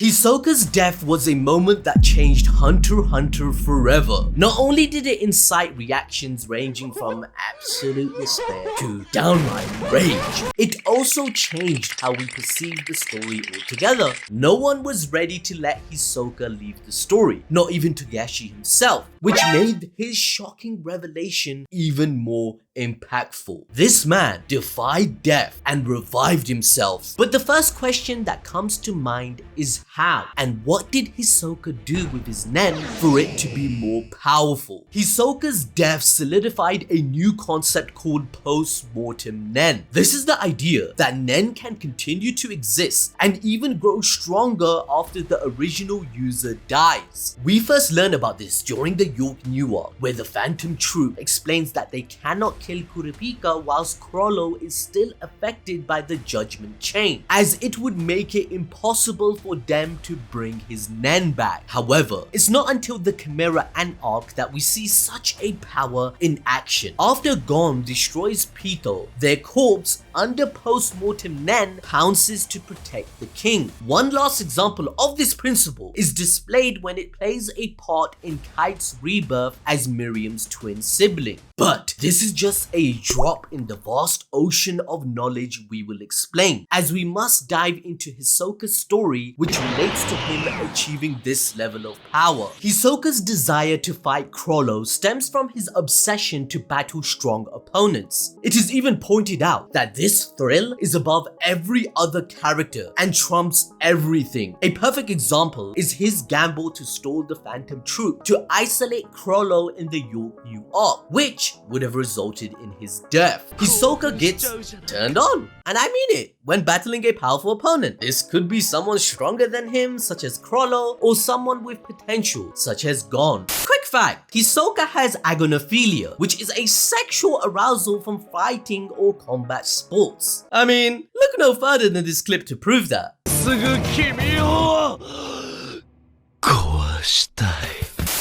Hisoka's death was a moment that changed Hunter x Hunter forever. Not only did it incite reactions ranging from absolute despair to downright rage, it also changed how we perceived the story altogether. No one was ready to let Hisoka leave the story, not even Togashi himself, which made his shocking revelation even more impactful. This man defied death and revived himself. But the first question that comes to mind is how, and what did Hisoka do with his Nen for it to be more powerful? Hisoka's death solidified a new concept called Post Mortem Nen. This is the idea that Nen can continue to exist and even grow stronger after the original user dies. We first learn about this during the York New arc, where the Phantom Troupe explains that they cannot kill Kurapika whilst Chrollo is still affected by the Judgment Chain, as it would make it impossible for them to bring his Nen back. However, it's not until the Chimera Ant arc that we see such a power in action. After Gon destroys Pito, their corpse under Post Mortem Nen pounces to protect the king. One last example of this principle is displayed when it plays a part in Kite's rebirth as Miriam's twin sibling. But this is just a drop in the vast ocean of knowledge we will explain, as we must dive into Hisoka's story, which relates to him achieving this level of power. Hisoka's desire to fight Chrollo stems from his obsession to battle strong opponents. It is even pointed out that this thrill is above every other character and trumps everything. A perfect example is his gamble to stall the Phantom Troupe to isolate Chrollo in the York New arc, which would have resulted in his death. Hisoka gets turned on, and I mean it, when battling a powerful opponent. This could be someone stronger than him, such as Chrollo, or someone with potential, such as Gon. Quick fact, Hisoka has agonophilia, which is a sexual arousal from fighting or combat sports. I mean, look no further than this clip to prove that.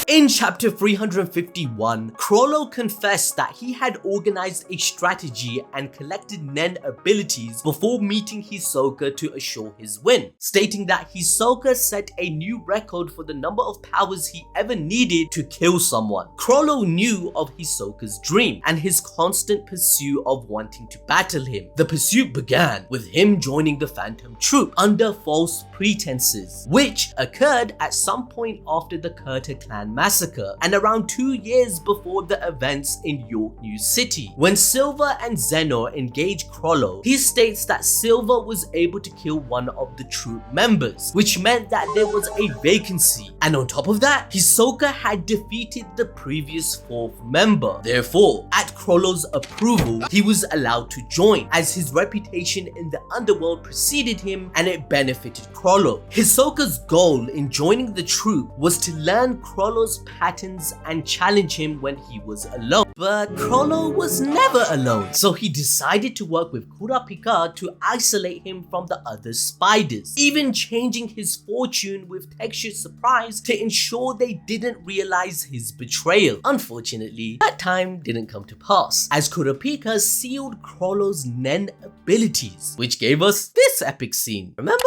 In chapter 351, Chrollo confessed that he had organized a strategy and collected Nen abilities before meeting Hisoka to assure his win, stating that Hisoka set a new record for the number of powers he ever needed to kill someone. Chrollo knew of Hisoka's dream and his constant pursuit of wanting to battle him. The pursuit began with him joining the Phantom Troupe under false pretenses, which occurred at some point after the Kurta clan massacre and around 2 years before the events in York New City. When Silver and Zeno engage Chrollo, he states that Silver was able to kill one of the troop members, which meant that there was a vacancy, and on top of that, Hisoka had defeated the previous 4th member. Therefore, at Chrollo's approval, he was allowed to join, as his reputation in the underworld preceded him and it benefited Chrollo. Hisoka's goal in joining the troop was to learn Chrollo's patterns and challenge him when he was alone. But Chrollo was never alone, so he decided to work with Kurapika to isolate him from the other spiders, even changing his fortune with textured surprise to ensure they didn't realize his betrayal. Unfortunately, that time didn't come to pass, as Kurapika sealed Chrollo's Nen abilities, which gave us this epic scene. Remember?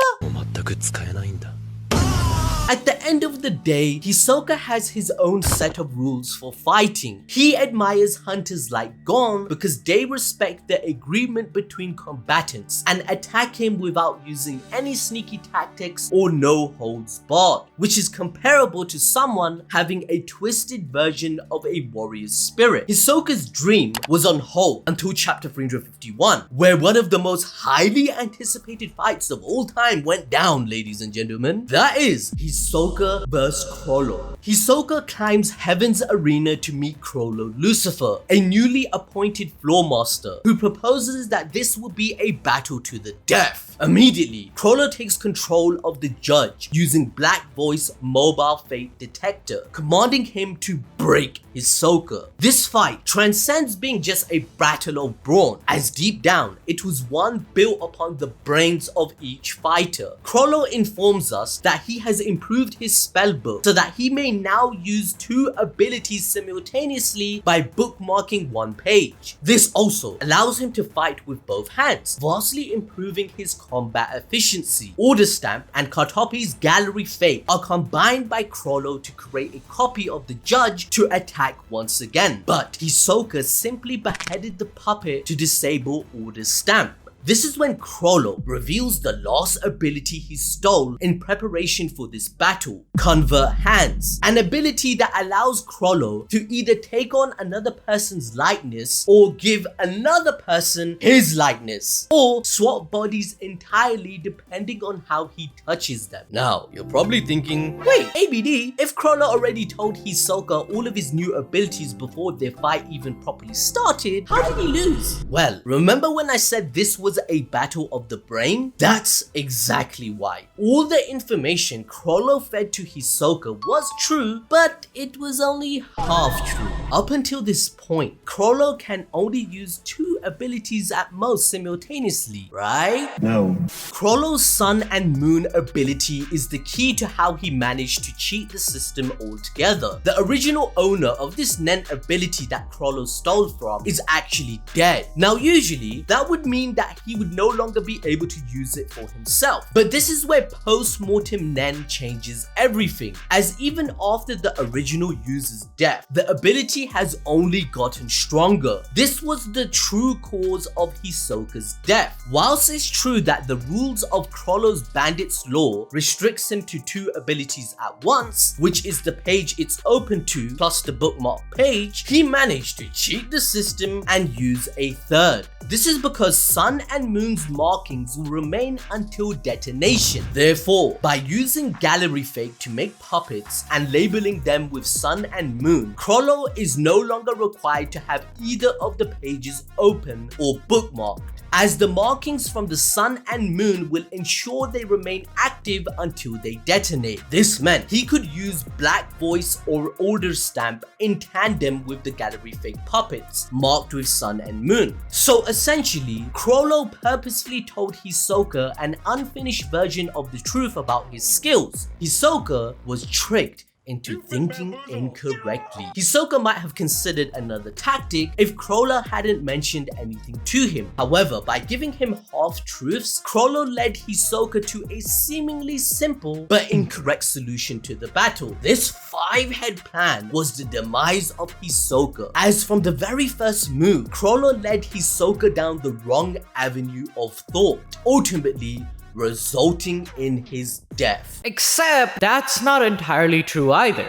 At the end of the day, Hisoka has his own set of rules for fighting. He admires hunters like Gon because they respect the agreement between combatants and attack him without using any sneaky tactics or no holds barred, which is comparable to someone having a twisted version of a warrior's spirit. Hisoka's dream was on hold until chapter 351, where one of the most highly anticipated fights of all time went down, ladies and gentlemen. That is Hisoka vs Chrollo. Hisoka climbs Heaven's Arena to meet Chrollo Lucifer, a newly appointed floor master, who proposes that this will be a battle to the death. Immediately, Chrollo takes control of the judge using Black Voice mobile fate detector, commanding him to break Hisoka. This fight transcends being just a battle of brawn, as deep down, it was one built upon the brains of each fighter. Chrollo informs us that he has improved his spellbook so that he may now use 2 abilities simultaneously by bookmarking 1 page. This also allows him to fight with both hands, vastly improving his combat efficiency. Order Stamp and Kartopi's Gallery Fate are combined by Chrollo to create a copy of the judge to attack once again, but Hisoka simply beheaded the puppet to disable Order Stamp. This is when Chrollo reveals the last ability he stole in preparation for this battle, Convert Hands, an ability that allows Chrollo to either take on another person's likeness or give another person his likeness, or swap bodies entirely depending on how he touches them. Now, you're probably thinking, wait, ABD, if Chrollo already told Hisoka all of his new abilities before their fight even properly started, how did he lose? Well, remember when I said this was a battle of the brain? That's exactly why. All the information Chrollo fed to Hisoka was true, but it was only half true. Up until this point, Chrollo can only use 2 abilities at most simultaneously, right? No. Chrollo's Sun and Moon ability is the key to how he managed to cheat the system altogether. The original owner of this Nen ability that Chrollo stole from is actually dead. Now usually, that would mean that he would no longer be able to use it for himself. But this is where Post Mortem Nen changes everything, as even after the original user's death, the ability has only gotten stronger. This was the true cause of Hisoka's death. Whilst it's true that the rules of Chrollo's Bandit's Law restricts him to 2 abilities at once, which is the page it's open to plus the bookmark page, he managed to cheat the system and use a 3rd. This is because Sun and Moon's markings will remain until detonation. Therefore, by using Gallery Fate to make puppets and labeling them with Sun and Moon, Chrollo is no longer required to have either of the pages open or bookmarked, as the markings from the Sun and Moon will ensure they remain active until they detonate. This meant he could use Black Voice or Order Stamp in tandem with the Gallery Fate puppets, marked with Sun and Moon. So essentially, Chrollo purposefully told Hisoka an unfinished version of the truth about his skills. Hisoka was tricked into thinking incorrectly. Hisoka might have considered another tactic if Chrollo hadn't mentioned anything to him. However, by giving him half-truths, Chrollo led Hisoka to a seemingly simple but incorrect solution to the battle. This 5-head plan was the demise of Hisoka, as from the very first move, Chrollo led Hisoka down the wrong avenue of thought, ultimately resulting in his death. Except that's not entirely true either.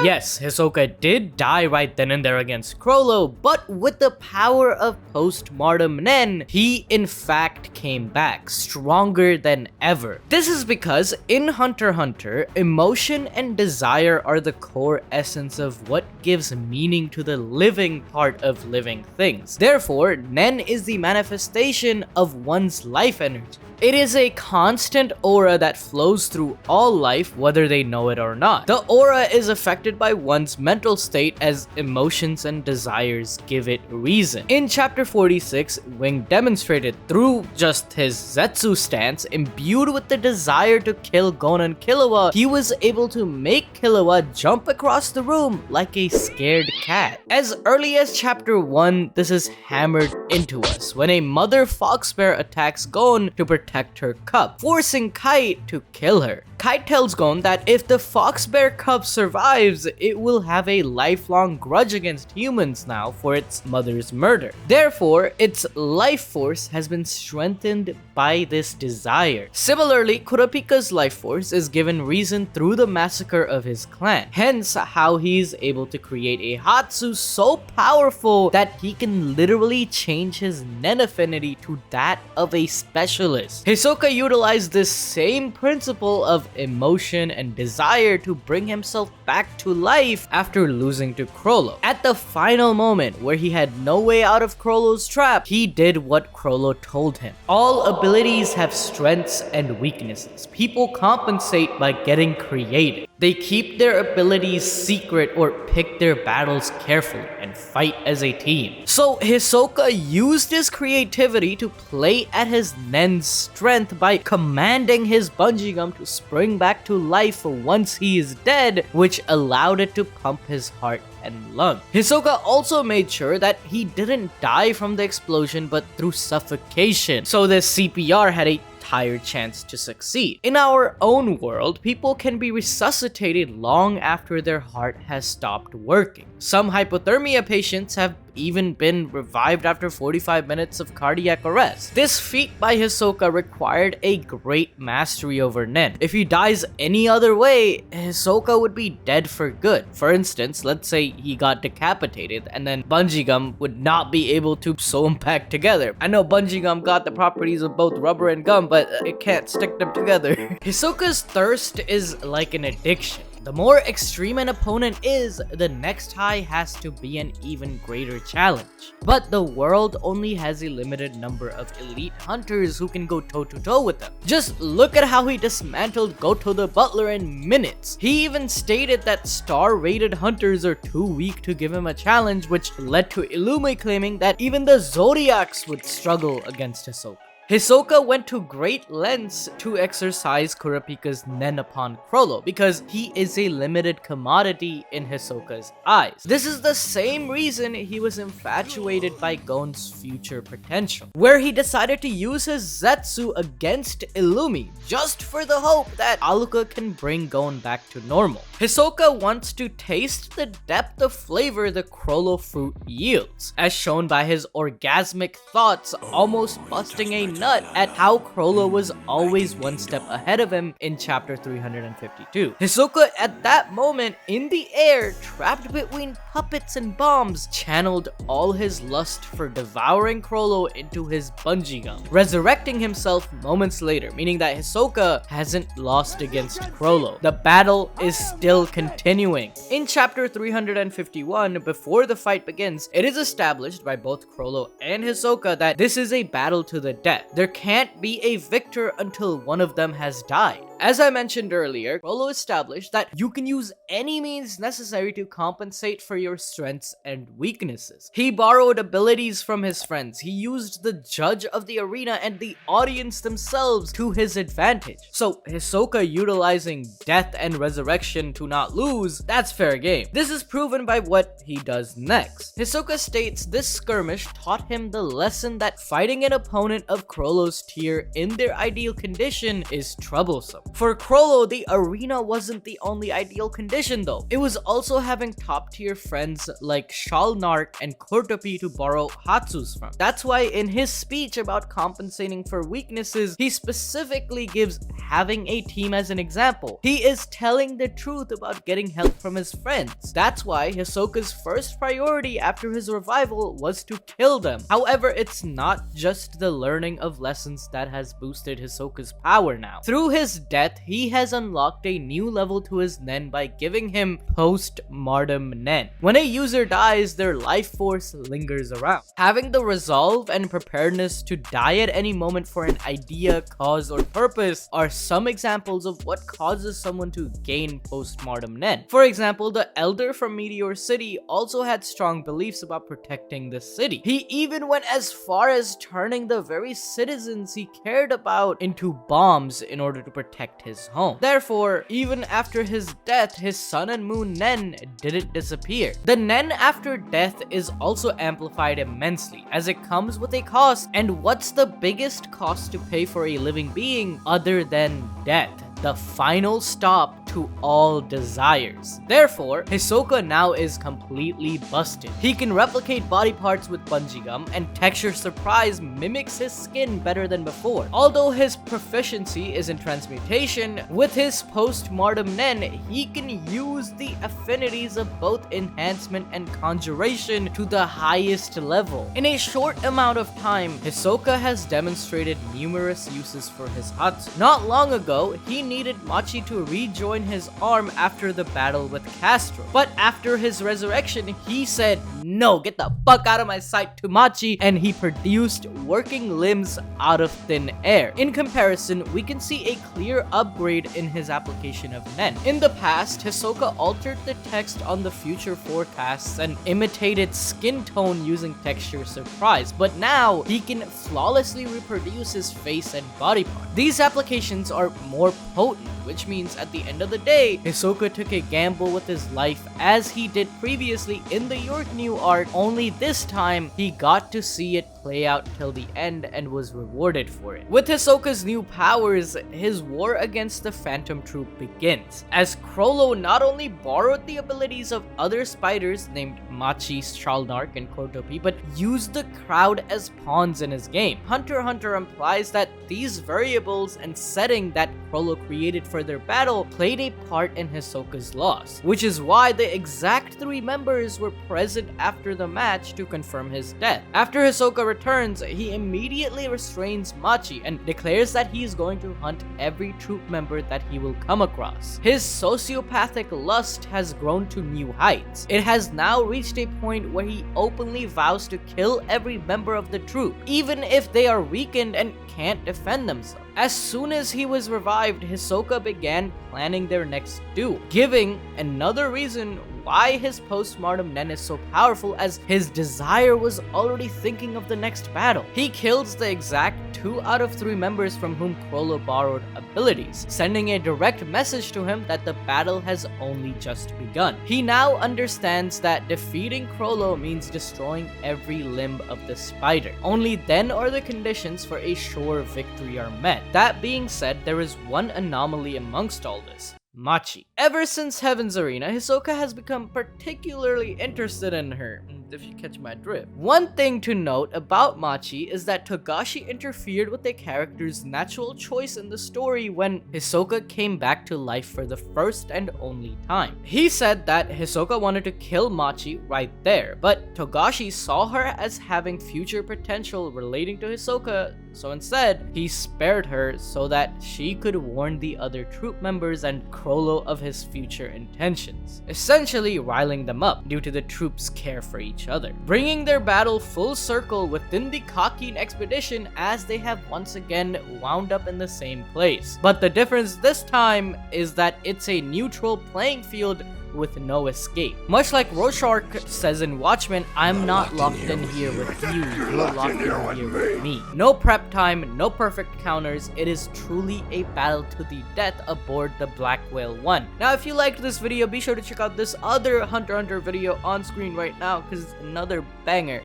Yes, Hisoka did die right then and there against Chrollo, but with the power of Post Mortem Nen, he in fact came back stronger than ever. This is because in Hunter x Hunter, emotion and desire are the core essence of what gives meaning to the living part of living things. Therefore, Nen is the manifestation of one's life energy. It is a constant aura that flows through all life, whether they know it or not. The aura is affected by one's mental state as emotions and desires give it reason. In chapter 46, Wing demonstrated through just his Zetsu stance, imbued with the desire to kill Gon and Killua, he was able to make Killua jump across the room like a scared cat. As early as chapter 1, this is hammered into us when a mother fox bear attacks Gon to protect her cub, forcing Kite to kill her. Kite tells Gon that if the fox bear cub survives, it will have a lifelong grudge against humans now for its mother's murder. Therefore, its life force has been strengthened by this desire. Similarly, Kurapika's life force is given reason through the massacre of his clan, hence how he's able to create a Hatsu so powerful that he can literally change his Nen affinity to that of a specialist. Hisoka utilized this same principle of emotion and desire to bring himself back to life after losing to Chrollo. At the final moment where he had no way out of Chrollo's trap, he did what Chrollo told him. All abilities have strengths and weaknesses. People compensate by getting creative. They keep their abilities secret or pick their battles carefully and fight as a team. So Hisoka used his creativity to play at his Nen's strength by commanding his bungee gum to spring back to life once he is dead, which allowed it to pump his heart and lung. Hisoka also made sure that he didn't die from the explosion but through suffocation, so the CPR had a entire chance to succeed. In our own world, people can be resuscitated long after their heart has stopped working. Some hypothermia patients have even been revived after 45 minutes of cardiac arrest. This feat by Hisoka required a great mastery over Nen. If he dies any other way, Hisoka would be dead for good. For instance, let's say he got decapitated and then bungee gum would not be able to sew him back together. I know bungee gum got the properties of both rubber and gum, but it can't stick them together. Hisoka's thirst is like an addiction. The more extreme an opponent is, the next high has to be an even greater challenge. But the world only has a limited number of elite hunters who can go toe-to-toe with them. Just look at how he dismantled Goto the Butler in minutes. He even stated that star-rated hunters are too weak to give him a challenge, which led to Illumi claiming that even the Zodiacs would struggle against Hisoka. Hisoka went to great lengths to exercise Kurapika's Nen upon Chrollo because he is a limited commodity in Hisoka's eyes. This is the same reason he was infatuated by Gon's future potential, where he decided to use his Zetsu against Illumi just for the hope that Aluka can bring Gon back to normal. Hisoka wants to taste the depth of flavor the Chrollo fruit yields, as shown by his orgasmic thoughts almost busting a nut at how Chrollo was always one step ahead of him in chapter 352. Hisoka at that moment in the air, trapped between puppets and bombs, channeled all his lust for devouring Chrollo into his bungee gum, resurrecting himself moments later, meaning that Hisoka hasn't lost against Chrollo. The battle is still continuing. In chapter 351, before the fight begins, it is established by both Chrollo and Hisoka that this is a battle to the death. There can't be a victor until one of them has died. As I mentioned earlier, Chrollo established that you can use any means necessary to compensate for your strengths and weaknesses. He borrowed abilities from his friends. He used the judge of the arena and the audience themselves to his advantage. So Hisoka utilizing death and resurrection to not lose, that's fair game. This is proven by what he does next. Hisoka states this skirmish taught him the lesson that fighting an opponent of Chrollo's tier in their ideal condition is troublesome. For Chrollo, the arena wasn't the only ideal condition though. It was also having top tier friends like Shalnark and Kurtopi to borrow Hatsus from. That's why in his speech about compensating for weaknesses, he specifically gives having a team as an example. He is telling the truth about getting help from his friends. That's why Hisoka's first priority after his revival was to kill them. However, it's not just the learning of lessons that has boosted Hisoka's power now. Through his death, he has unlocked a new level to his Nen by giving him Post Mortem Nen. When a user dies, their life force lingers around. Having the resolve and preparedness to die at any moment for an idea, cause, or purpose are some examples of what causes someone to gain Post Mortem Nen. For example, the Elder from Meteor City also had strong beliefs about protecting the city. He even went as far as turning the very citizens he cared about into bombs in order to protect his home. Therefore, even after his death, his Sun and Moon Nen didn't disappear. The Nen after death is also amplified immensely, as it comes with a cost, and what's the biggest cost to pay for a living being other than death? The final stop to all desires. Therefore, Hisoka now is completely busted. He can replicate body parts with bungee gum, and Texture Surprise mimics his skin better than before. Although his proficiency is in transmutation, with his Post Mortem Nen, he can use the affinities of both enhancement and conjuration to the highest level. In a short amount of time, Hisoka has demonstrated numerous uses for his Hatsu. Not long ago, he needed Machi to rejoin his arm after the battle with Castro. But after his resurrection, he said, "No, get the fuck out of my sight" to Machi, and he produced working limbs out of thin air. In comparison, we can see a clear upgrade in his application of Nen. In the past, Hisoka altered the text on the future forecasts and imitated skin tone using Texture Surprise, but now he can flawlessly reproduce his face and body part. These applications are more potent, which means at the end of the day, Hisoka took a gamble with his life as he did previously in the York New arc, only this time he got to see it play out till the end and was rewarded for it. With Hisoka's new powers, his war against the Phantom Troupe begins, as Chrollo not only borrowed the abilities of other spiders named Machi, Stralnark, and Kotopi, but used the crowd as pawns in his game. Hunter x Hunter implies that these variables and setting that Chrollo created for their battle played a part in Hisoka's loss, which is why the exact 3 members were present after the match to confirm his death. After Hisoka returns, he immediately restrains Machi and declares that he is going to hunt every troupe member that he will come across. His sociopathic lust has grown to new heights. It has now reached a point where he openly vows to kill every member of the troupe, even if they are weakened and can't defend themselves. As soon as he was revived, Hisoka began planning their next duel, giving another reason why his Post Mortem Nen is so powerful, as his desire was already thinking of the next battle. He kills the exact 2 out of 3 members from whom Chrollo borrowed abilities, sending a direct message to him that the battle has only just begun. He now understands that defeating Chrollo means destroying every limb of the spider. Only then are the conditions for a sure victory are met. That being said, there is one anomaly amongst all this: Machi. Ever since Heaven's Arena, Hisoka has become particularly interested in her, if you catch my drift. One thing to note about Machi is that Togashi interfered with the character's natural choice in the story when Hisoka came back to life for the first and only time. He said that Hisoka wanted to kill Machi right there, but Togashi saw her as having future potential relating to Hisoka, so instead, he spared her so that she could warn the other troupe members and Chrollo of his future intentions, essentially riling them up due to the troupe's care for each other, bringing their battle full circle within the Kakin expedition, as they have once again wound up in the same place. But the difference this time is that it's a neutral playing field with no escape. Much like Rorschach says in Watchmen, I'm not locked in here with you, you're locked in here with me. No prep time, no perfect counters, it is truly a battle to the death aboard the Black Whale 1. Now if you liked this video, be sure to check out this other Hunter x Hunter video on screen right now, because it's another banger.